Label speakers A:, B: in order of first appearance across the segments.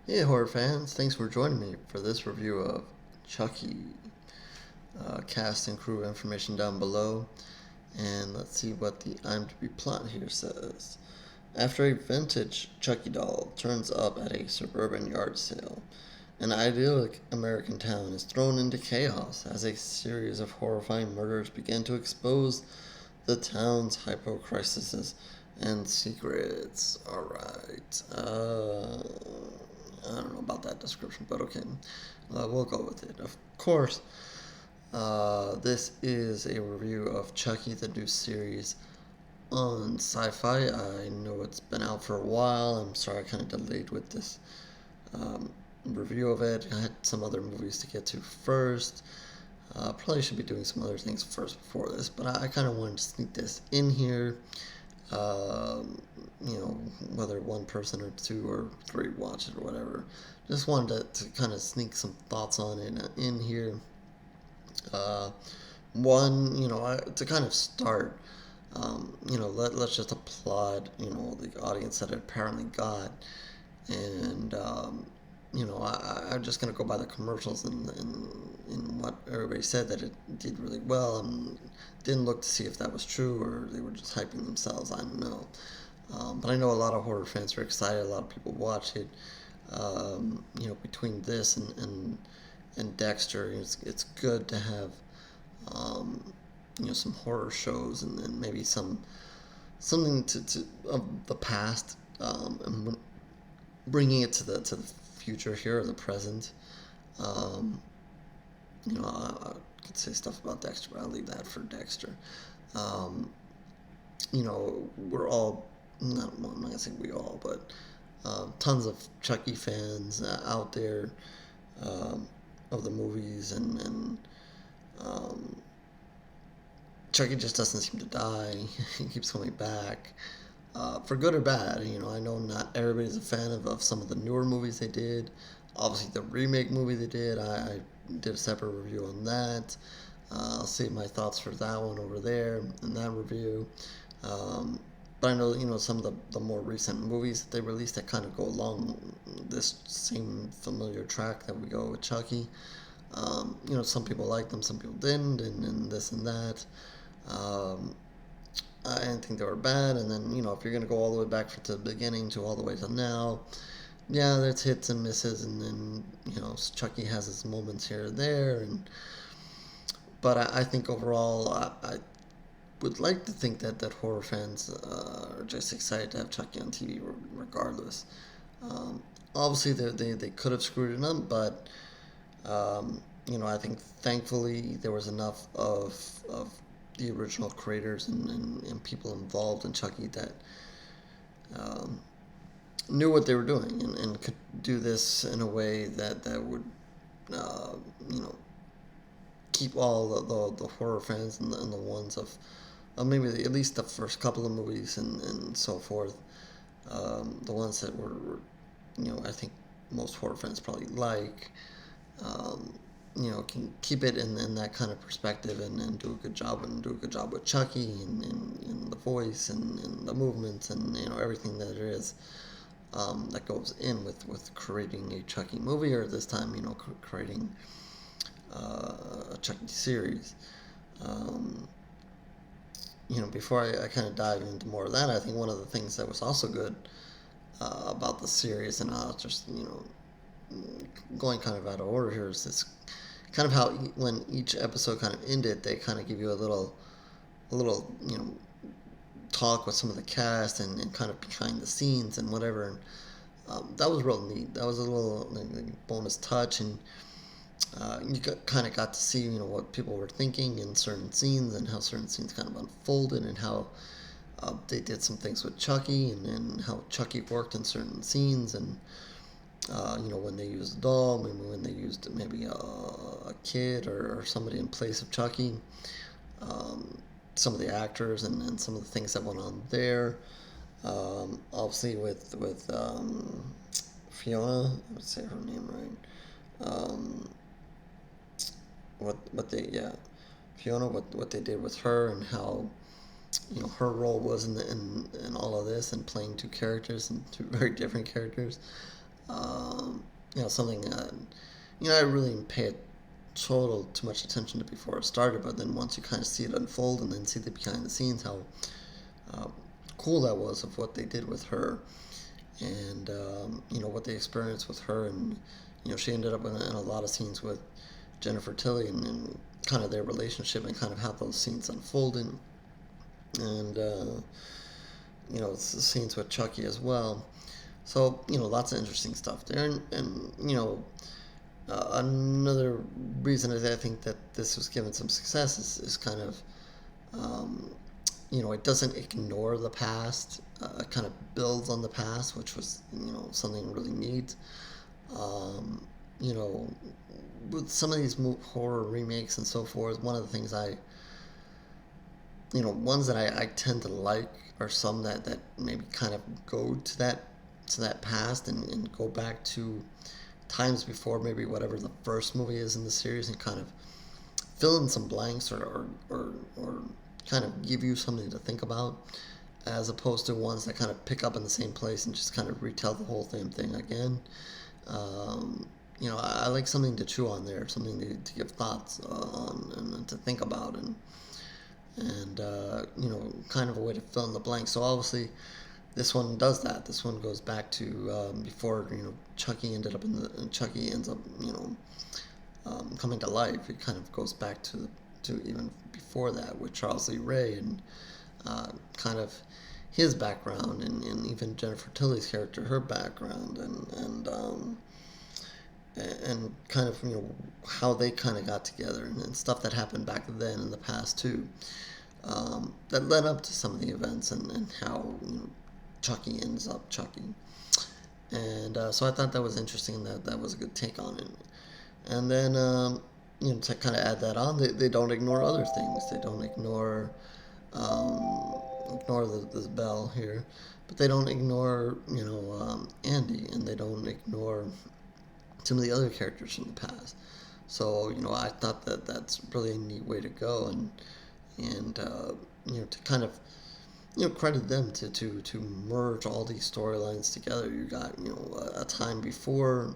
A: Hey, horror fans! Thanks for joining me for this review of Chucky. Cast and crew information down below, and let's see what the IMDb plot here says. After a vintage Chucky doll turns up at a suburban yard sale, an idyllic American town is thrown into chaos as a series of horrifying murders begin to expose the town's hypocrisies and secrets. Alright. I don't know about that description, but okay. We'll go with it. Of course, this is a review of Chucky, the new series on Sci-Fi. I know it's been out for a while. I'm sorry I kind of delayed with this review of it. I had some other movies to get to first. Probably should be doing some other things first before this, but I kind of wanted to sneak this in here. You know, whether one person or two or three watch it or whatever. Just wanted to kind of sneak some thoughts on it in here. One, to kind of start, let's just applaud, the audience that it apparently got. And, I'm just going to go by the commercials and what everybody said, that it did really well. And didn't look to see if that was true or they were just hyping themselves. I don't know. But I know a lot of horror fans are excited. A lot of people watch it. Between this and Dexter, it's good to have some horror shows and maybe something to of the past, and bringing it to the future here or the present. Um, I could say stuff about Dexter, but I'll leave that for Dexter. Um, we're all, not, well, I'm not gonna say we all, but tons of Chucky fans out there, um, of the movies, and um, Chucky just doesn't seem to die. He keeps coming back, for good or bad. I know not everybody's a fan of some of the newer movies they did. Obviously, the remake movie they did, I did a separate review on that. I'll save my thoughts for that one over there in that review. Um, but I know, some of the more recent movies that they released that kind of go along this same familiar track that we go with Chucky. Some people liked them, some people didn't, and this and that. Um, I didn't think they were bad, and then, if you're going to go all the way back to the beginning to all the way to now, yeah, there's hits and misses, and then, Chucky has his moments here and there, but I think overall, I would like to think that horror fans are just excited to have Chucky on TV regardless. Um, Obviously, they could have screwed it up, but I think thankfully there was enough of the original creators and people involved in Chucky that um, knew what they were doing and could do this in a way that would, uh, you know, keep all the horror fans and the ones of maybe at least the first couple of movies and so forth, the ones that were, I think most horror fans probably like, um, can keep it in that kind of perspective and do a good job with Chucky and the voice and the movements and everything that there is, that goes in with creating a Chucky movie, or this time creating a Chucky series. Um, Before I kind of dive into more of that, I think one of the things that was also good about the series, and I'll just going kind of out of order here, is this kind of how when each episode kind of ended, they kind of give you a little talk with some of the cast and kind of behind the scenes and whatever. And that was real neat. That was a little bonus touch, and you kind of got to see what people were thinking in certain scenes and how certain scenes kind of unfolded, and how they did some things with Chucky, and how Chucky worked in certain scenes, and when they used a doll, maybe when they used maybe a kid or somebody in place of Chucky, um, some of the actors and some of the things that went on there. Obviously with Fiona, I would say her name right. What they yeah, Fiona, what they did with her, and how her role was in all of this, and playing two characters and two very different characters. Something I really didn't pay too much attention to before it started, but then once you kind of see it unfold and then see the behind the scenes, how uh, cool that was of what they did with her, and what they experienced with her, and she ended up in a lot of scenes with Jennifer Tilly, and kind of their relationship and kind of how those scenes unfolded, and it's the scenes with Chucky as well. So lots of interesting stuff there, and another reason is I think that this was given some success is kind of um, it doesn't ignore the past. It kind of builds on the past, which was something really neat. Um, you know, with some of these horror remakes and so forth, one of the things ones that I tend to like are some that maybe kind of go to that past and go back to times before maybe whatever the first movie is in the series and kind of fill in some blanks or kind of give you something to think about, as opposed to ones that kind of pick up in the same place and just kind of retell the whole same thing again. I like something to chew on there, something to give thoughts on and to think about, and kind of a way to fill in the blanks. So obviously, this one does that. This one goes back to before Chucky Chucky ends up coming to life. It kind of goes back to even before that with Charles Lee Ray and kind of his background, and even Jennifer Tilly's character, her background, and kind of how they kind of got together, and stuff that happened back then in the past too, that led up to some of the events, and how Chucky ends up Chucky. And so I thought that was interesting. That was a good take on it. And then to kind of add that on, they don't ignore other things. They don't ignore the bell here, but they don't ignore Andy, and they don't ignore some of the other characters from the past. So I thought that that's really a neat way to go, and to kind of credit them to merge all these storylines together. You got a time before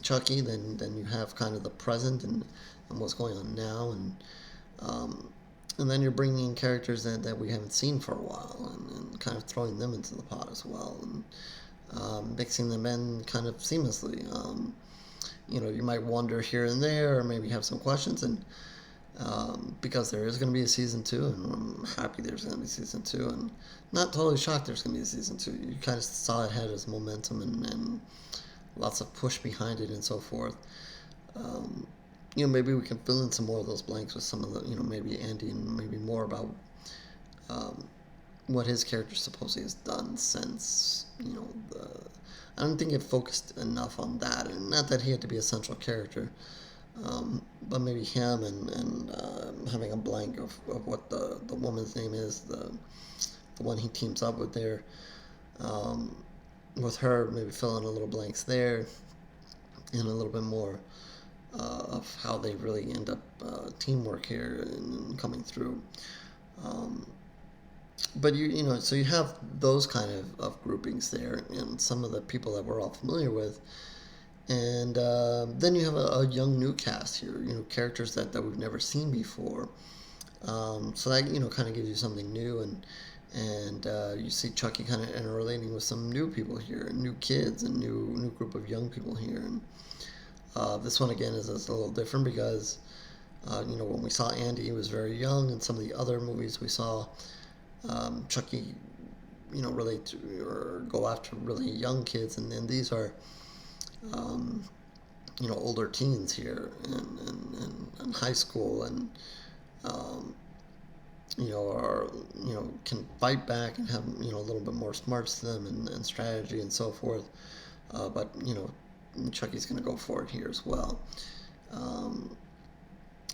A: Chucky, then you have kind of the present and what's going on now, and then you're bringing in characters that we haven't seen for a while, and kind of throwing them into the pot as well, and mixing them in kind of seamlessly. You might wonder here and there, or maybe have some questions, and because there is going to be a season 2, and I'm happy there's going to be season 2, and not totally shocked there's going to be a season 2. You kind of saw it had its momentum and lots of push behind it and so forth. Maybe we can fill in some more of those blanks with some of the, maybe Andy, and maybe more about what his character supposedly has done since, I don't think it focused enough on that, and not that he had to be a central character, but maybe him and having a blank of what the woman's name is, the one he teams up with there, with her, maybe fill in a little blanks there, and a little bit more of how they really end up teamwork here and coming through. But so you have those kind of groupings there, and some of the people that we're all familiar with, and then you have a young new cast here, characters that we've never seen before. So that kind of gives you something new, and you see Chucky kind of interrelating with some new people here, new kids, and new group of young people here. And this one again is a little different because when we saw Andy, he was very young, and some of the other movies we saw, Chucky, relate to or go after really young kids, and then these are, older teens here, and high school, and are can fight back and have a little bit more smarts to them, and strategy and so forth. But Chucky's going to go for it here as well.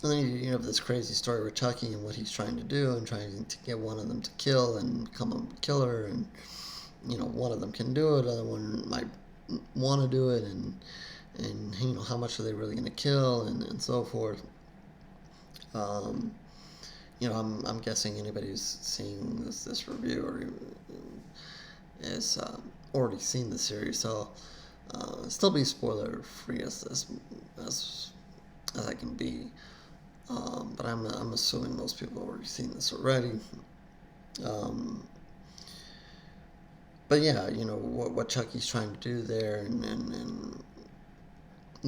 A: And then you have this crazy story with Chucky and what he's trying to do, and trying to get one of them to kill and become a killer, and one of them can do it, the other one might want to do it, and how much are they really going to kill, and so forth. I'm guessing anybody who's seeing this review or is already seen the series, so Still be spoiler free as as I can be. But I'm assuming most people have already seen this already. Um, but yeah, what Chucky's trying to do there, and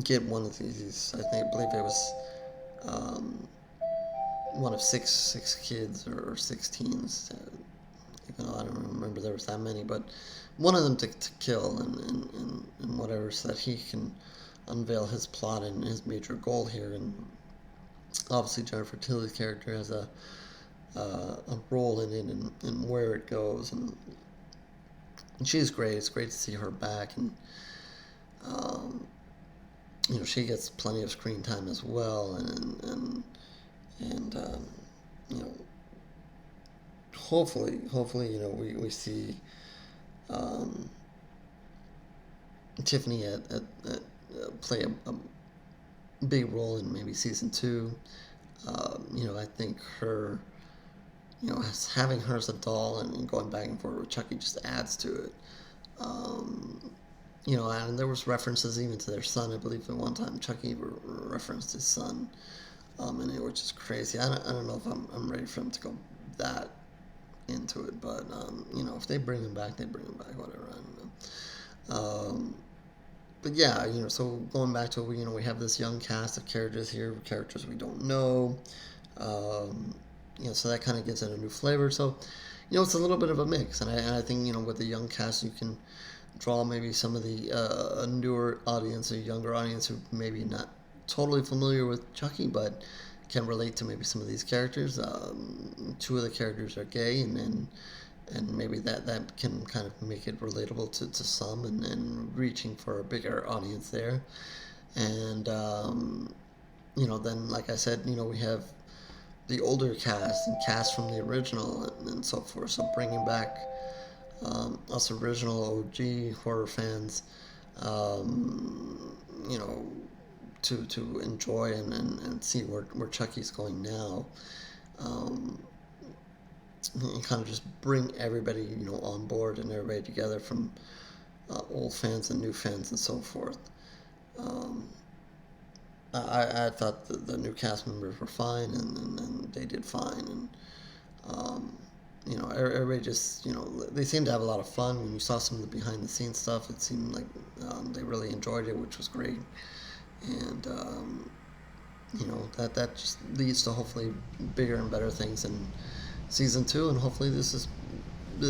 A: get one of these. I believe it was um, one of six kids or six teens. Even though I don't remember there was that many, but one of them to kill and whatever, so that he can unveil his plot and his major goal here. And obviously Jennifer Tilly's character has a role in it and where it goes, and she's great. It's great to see her back, and um, she gets plenty of screen time as well, and you know hopefully we see um, Tiffany play a big role in maybe season 2. I think her, having her as a doll and going back and forth with Chucky just adds to it. And there was references even to their son. I believe at one time Chucky referenced his son in it, which is crazy. I don't know if I'm ready for him to go that into it, but if they bring him back, they bring him back. Whatever, I don't know. But yeah, so going back to it, we have this young cast of characters here, characters we don't know. So that kind of gives it a new flavor. So, it's a little bit of a mix, and I think with the young cast, you can draw maybe some of the a newer audience, a younger audience who maybe not totally familiar with Chucky, but can relate to maybe some of these characters. 2 of the characters are gay, and maybe that can kind of make it relatable to some, and reaching for a bigger audience there. And then like I said, we have the older cast and cast from the original and so forth. So bringing back us original OG horror fans, to enjoy and see where Chucky's going now. And kind of just bring everybody, on board and everybody together, from old fans and new fans and so forth. I thought the new cast members were fine, and they did fine, and everybody just, they seemed to have a lot of fun. When you saw some of the behind the scenes stuff, it seemed like they really enjoyed it, which was great. And that just leads to hopefully bigger and better things in season 2, and hopefully this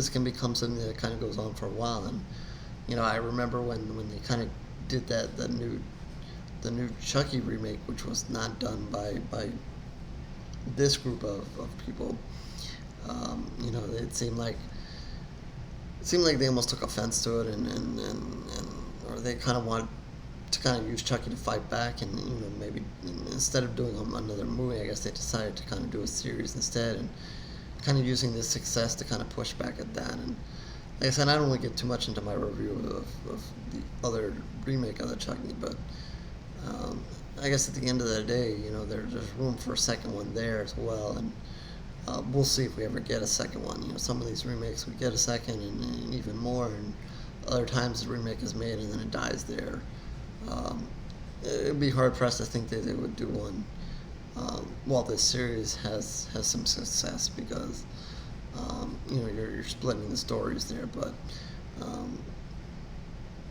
A: can become something that kind of goes on for a while. And I remember when they kind of did the new Chucky remake, which was not done by this group of people. It seemed like they almost took offense to it, and or they kind of wanted to kind of use Chucky to fight back, and maybe instead of doing another movie, I guess they decided to kind of do a series instead, and kind of using this success to kind of push back at that. And like I said, I don't want to get too much into my review of the other remake of the Chucky, but I guess at the end of the day, there's room for a second one there as well, and we'll see if we ever get a second one. Some of these remakes we get a second and even more, and other times the remake is made and then it dies there. It'd be hard pressed to think that they would do one while this series has some success, because you're splitting the stories there. But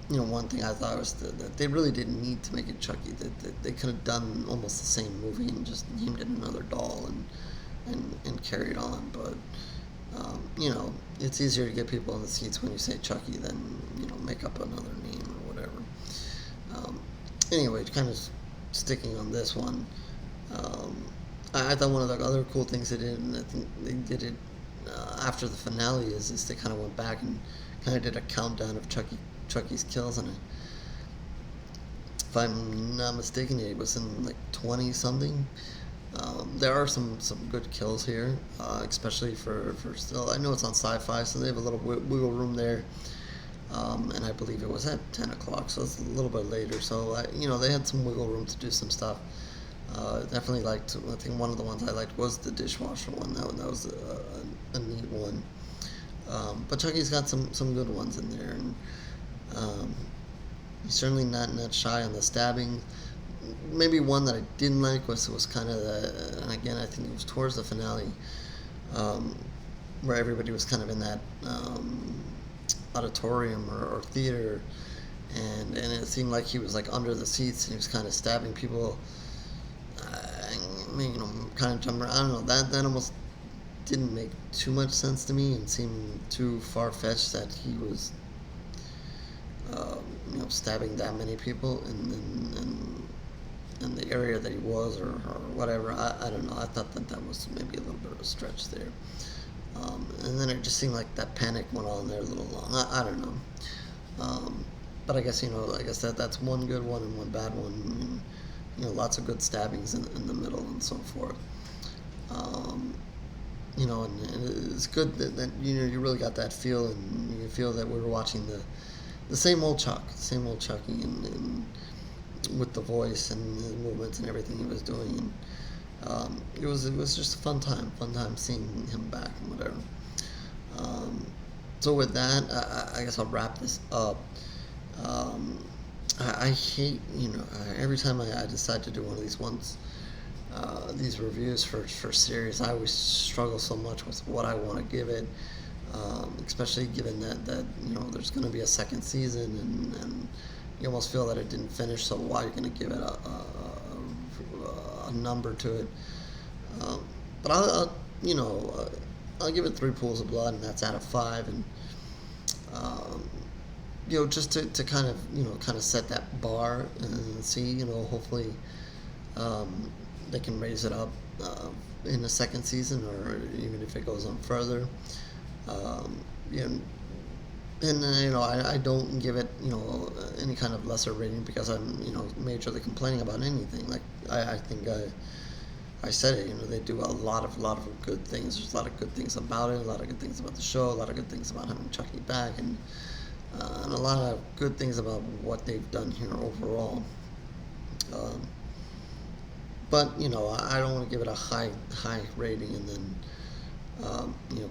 A: one thing I thought was that they really didn't need to make it Chucky. That they could have done almost the same movie and just named it another doll and carried on. But it's easier to get people in the seats when you say Chucky than make up another name or whatever. Anyway, kind of sticking on this one, I thought one of the other cool things they did, and I think they did it after the finale, is they kind of went back and kind of did a countdown of Chucky's kills, and if I'm not mistaken, it was in like 20 something. There are some good kills here, especially for still. I know it's on Sci-Fi, so they have a little wiggle room there. And I believe it was at 10 o'clock, so it's a little bit later. So, they had some wiggle room to do some stuff. Definitely liked, I think one of the ones I liked was the dishwasher one. That was a neat one. But Chucky's got some good ones in there. And He's certainly not shy on the stabbing. Maybe one that I didn't like was kind of the, and again I think it was towards the finale, um, where everybody was kind of in that auditorium or theater, and it seemed like he was like under the seats and he was kind of stabbing people. I mean, kind of jumping around. I don't know. That almost didn't make too much sense to me and seemed too far fetched that he was, stabbing that many people in the area that he was or whatever. I don't know. I thought that was maybe a little bit of a stretch there. And then it just seemed like that panic went on there a little long. I don't know. But I guess that's one good one and one bad one. And, lots of good stabbings in the middle and so forth. And it's good that you really got that feel, and you feel that we were watching the same old Chucky, and with the voice and the movements and everything he was doing. And it was just a fun time seeing him back and whatever. So with that, I guess I'll wrap this up. I hate, every time I decide to do one of these reviews for series, I always struggle so much with what I want to give it, especially given that there's going to be a second season, and you almost feel that it didn't finish, so why are you going to give it a number to it? But I'll give it 3 pools of blood, and that's out of 5, and just to kind of set that bar and see, hopefully they can raise it up in the second season, or even if it goes on further. I don't give it any kind of lesser rating because I'm majorly complaining about anything. Like I think I said it. They do a lot of good things. There's a lot of good things about it. A lot of good things about the show. A lot of good things about having Chucky back, and a lot of good things about what they've done here overall. But I don't want to give it a high rating and then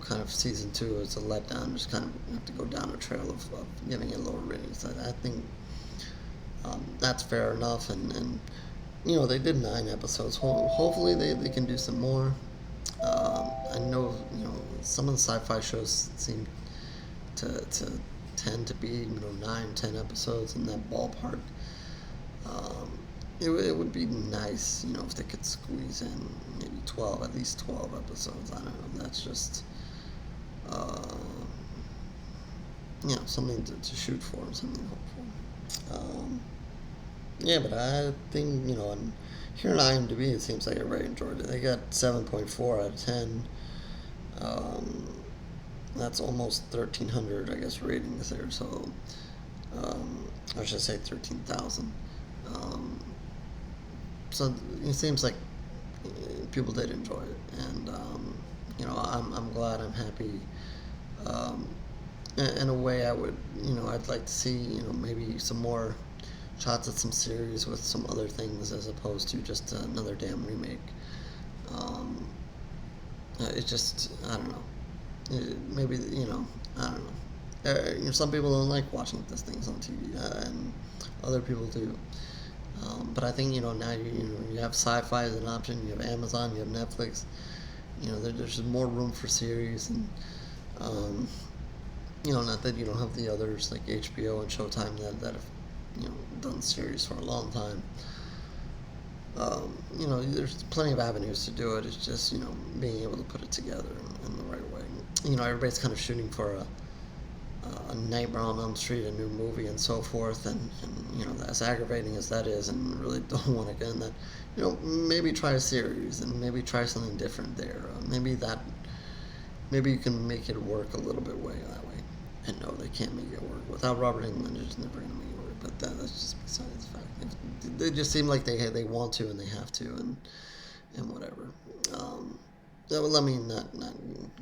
A: kind of season 2 is a letdown. Just kind of have to go down a trail of giving it lower ratings. I think that's fair enough, and they did 9 episodes. Hopefully they can do some more. I know some of the sci-fi shows seem to tend to be 9-10 episodes in that ballpark. It would be nice, if they could squeeze in maybe 12, at least 12 episodes. I don't know. That's just, something to shoot for, something hopeful. But I think, and here on IMDb, it seems like everybody enjoyed it. They got 7.4 out of 10. That's almost 1,300, I guess, ratings there. So, I should say 13,000. So it seems like people did enjoy it, and I'm glad, I'm happy. In a way, I would, I'd like to see, maybe some more shots at some series with some other things as opposed to just another damn remake. It just, I don't know. Maybe, I don't know. Some people don't like watching these things on TV, and other people do. But I think now you have sci-fi as an option. You have Amazon, you have Netflix. There's more room for series, and not that you don't have the others like HBO and Showtime that have done series for a long time. There's plenty of avenues to do it. It's just being able to put it together in the right way. Everybody's kind of shooting for a Nightmare on Elm Street, a new movie, and so forth, and as aggravating as that is, and really don't want to get in that. Maybe try a series and maybe try something different there. Maybe you can make it work a little bit that way. And no, they can't make it work without Robert Englund. They're just never going to make it work. But that's just besides the fact. They just seem like they want to and they have to, and whatever. Let me not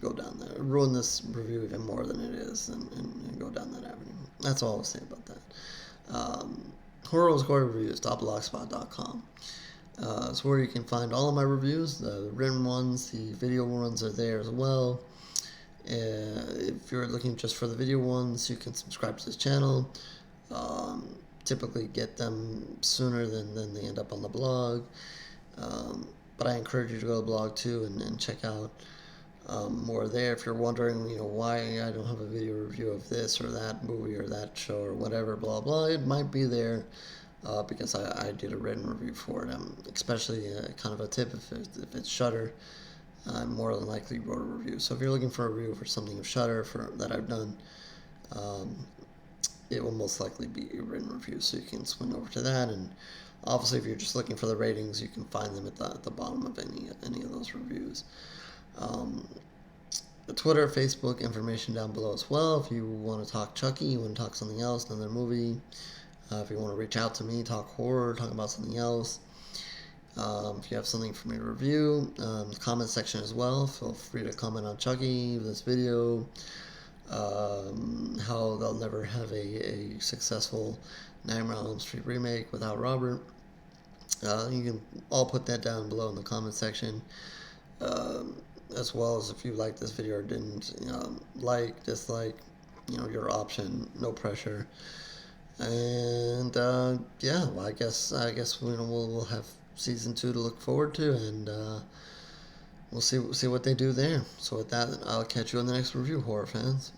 A: go down there, ruin this review even more than it is, and go down that avenue. That's all I'll say about that. horrorreviews.blogspot.com. It's where you can find all of my reviews. The written ones, the video ones are there as well. If you're looking just for the video ones, you can subscribe to this channel. typically get them sooner than they end up on the blog. But I encourage you to go to the blog too and check out more there. If you're wondering, why I don't have a video review of this or that movie or that show or whatever, blah blah, it might be there because I did a written review for it. Especially kind of a tip if it's Shudder, I more than likely wrote a review. So if you're looking for a review for something of Shudder that I've done, it will most likely be a written review. So you can swing over to that, and obviously if you're just looking for the ratings, you can find them at the bottom of any of those reviews. Twitter, Facebook, information down below as well. If you want to talk Chucky, you want to talk something else, another movie. If you want to reach out to me, talk horror, talk about something else. If you have something for me to review, the comment section as well. Feel free to comment on Chucky, this video, how they'll never have a successful Nightmare on Elm Street remake without Robert. You can all put that down below in the comment section. As well as if you liked this video or didn't, like, dislike, your option, no pressure. And yeah, well, I guess we'll have season 2 to look forward to, and we'll see what they do there. So with that, I'll catch you on the next review, horror fans.